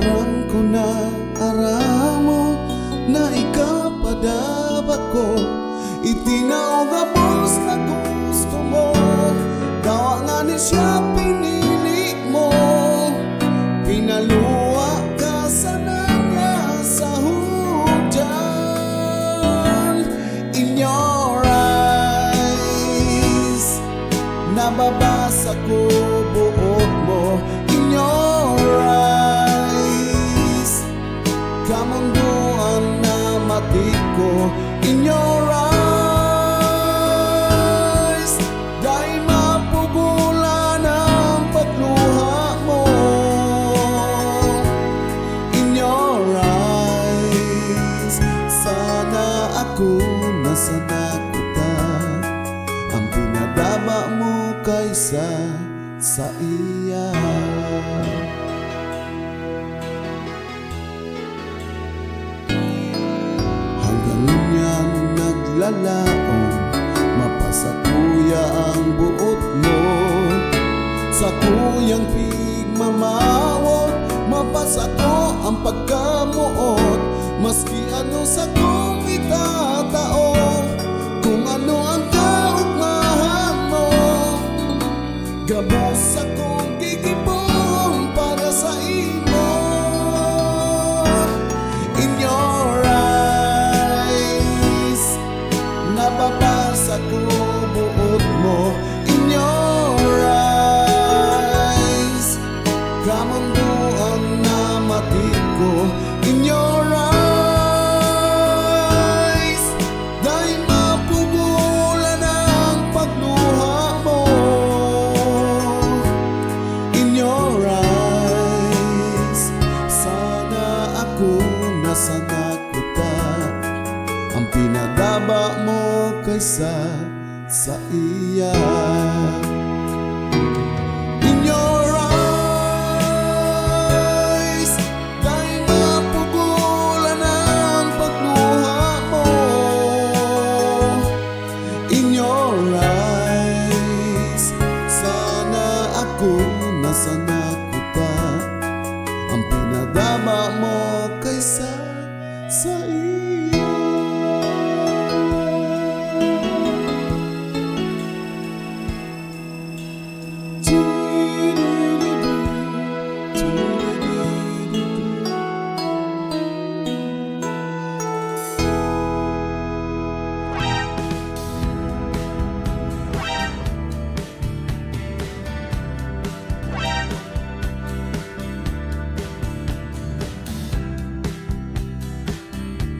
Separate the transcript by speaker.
Speaker 1: Aram ko na aramo na ikapadaba ko, itinaw nga bus na gusto mo, dawa nga ni siya pinili mo, pinaluwa ka sana niya sa hudyan. In your eyes, nababasa ko buot mo. In your eyes, kamunduan na mati ko. In your eyes, dahil mapugulan ang pagluha mo. In your eyes, sana ako nasa nakuta, ang pinadama mo kaysa sa iya. Hanggang ngunyan naglalaon, mapasakuya ang buot mo. Sa kuyang pigmamawot, mapasako ang pagkamuot. Maski ano sa kong itatao, kung ano ang kaugmahan mo, gabos akong gigipon para sa imo. In your eyes, nababasa ko buot mo. In your eyes, kamunduan na mati ko. In your eyes, dahil mapugulan ang pagluha mo. In your eyes, sana ako nasa nakuta, ang pinadaba mo kaysa sa iya.